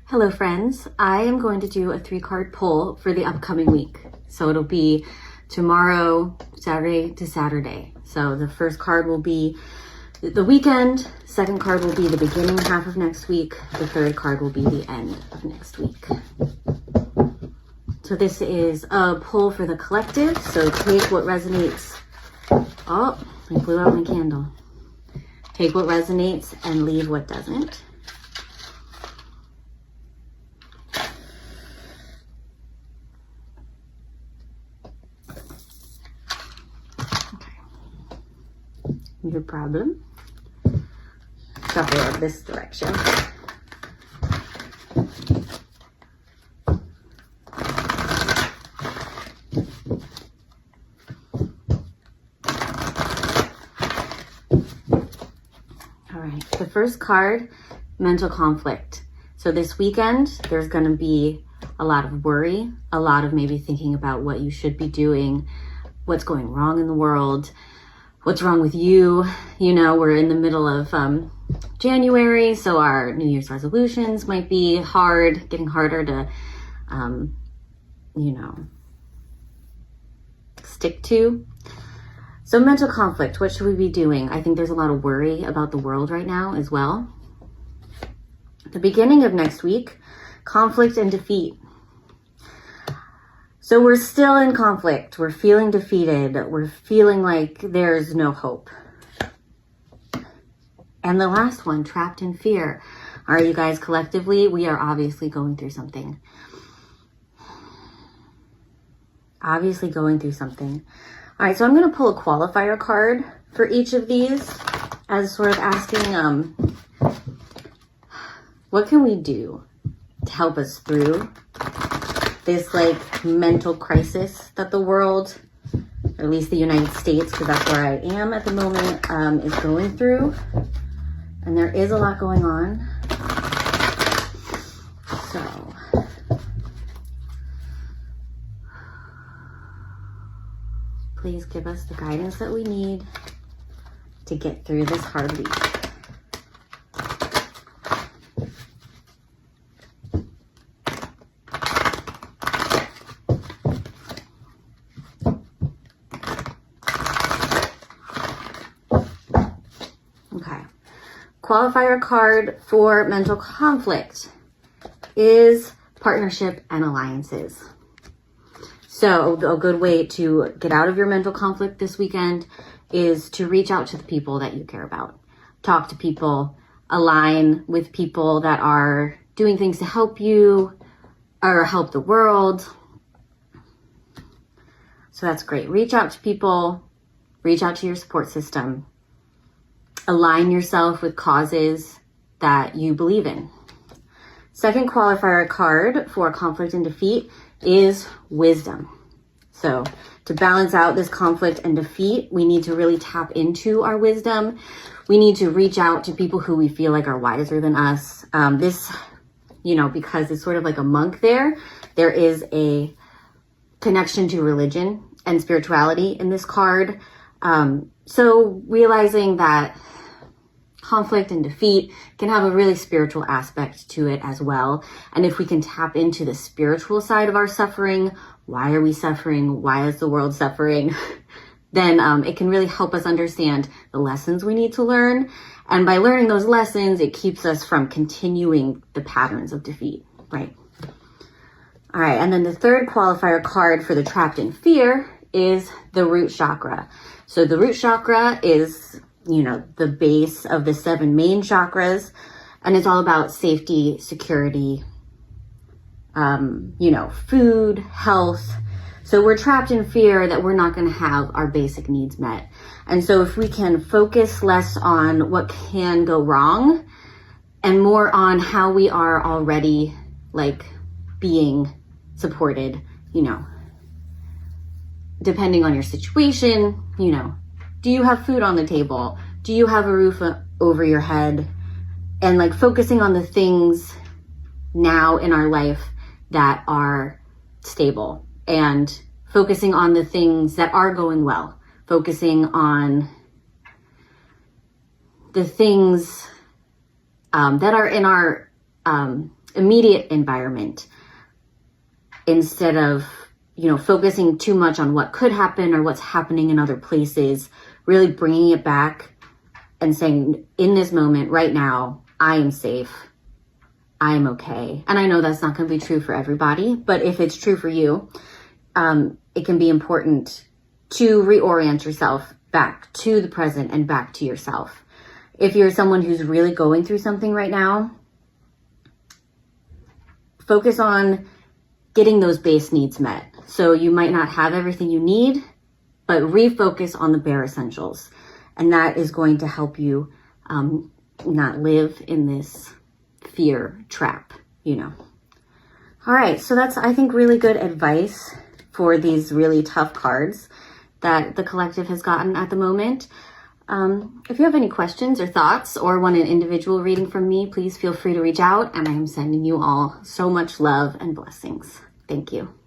Hello friends, I am going to do a 3-card pull for the upcoming week. So it'll be tomorrow, Saturday to Saturday. So the first card will be the weekend, second card will be the beginning half of next week, the third card will be the end of next week. So this is a pull for the collective, so take what resonates. Oh, I blew out my candle. Take what resonates and leave what doesn't. Your problem. Shuffle it this direction. All right, the first card, mental conflict. So this weekend, there's going to be a lot of worry, a lot of maybe thinking about what you should be doing, what's going wrong in the world, what's wrong with you. You know, we're in the middle of January, so our New Year's resolutions might be hard, getting harder to, stick to. So mental conflict, what should we be doing? I think there's a lot of worry about the world right now as well. The beginning of next week, conflict and defeat. So we're still in conflict. We're feeling defeated. We're feeling like there's no hope. And the last one, trapped in fear. All right, you guys, collectively, we are obviously going through something. Obviously going through something. All right, so I'm going to pull a qualifier card for each of these as sort of asking, what can we do to help us through this like mental crisis that the world, or at least the United States, because that's where I am at the moment, is going through. And there is a lot going on. So, please give us the guidance that we need to get through this hard week. Qualifier card for mental conflict is partnership and alliances. So a good way to get out of your mental conflict this weekend is to reach out to the people that you care about. Talk to people, align with people that are doing things to help you or help the world. So that's great. Reach out to people, reach out to your support system. Align yourself with causes that you believe in. Second qualifier card for conflict and defeat is wisdom. So to balance out this conflict and defeat, we need to really tap into our wisdom. We need to reach out to people who we feel like are wiser than us. Because it's sort of like a monk there is a connection to religion and spirituality in this card. So realizing that conflict and defeat can have a really spiritual aspect to it as well. And if we can tap into the spiritual side of our suffering, why are we suffering? Why is the world suffering? Then it can really help us understand the lessons we need to learn. And by learning those lessons, it keeps us from continuing the patterns of defeat, right? All right, and then the third qualifier card for the trapped in fear is the root chakra. So the root chakra is the base of the 7 main chakras, and it's all about safety, security, food, health. So we're trapped in fear that we're not going to have our basic needs met. And so if we can focus less on what can go wrong and more on how we are already being supported, depending on your situation, do you have food on the table? Do you have a roof over your head? And focusing on the things now in our life that are stable and focusing on the things that are going well, focusing on the things that are in our immediate environment instead of, focusing too much on what could happen or what's happening in other places, really bringing it back and saying, in this moment right now, I am safe. I am okay. And I know that's not going to be true for everybody, but if it's true for you, it can be important to reorient yourself back to the present and back to yourself. If you're someone who's really going through something right now, focus on getting those base needs met. So you might not have everything you need, but refocus on the bare essentials. And that is going to help you not live in this fear trap, All right, so that's, I think, really good advice for these really tough cards that the collective has gotten at the moment. If you have any questions or thoughts or want an individual reading from me, please feel free to reach out, and I am sending you all so much love and blessings. Thank you.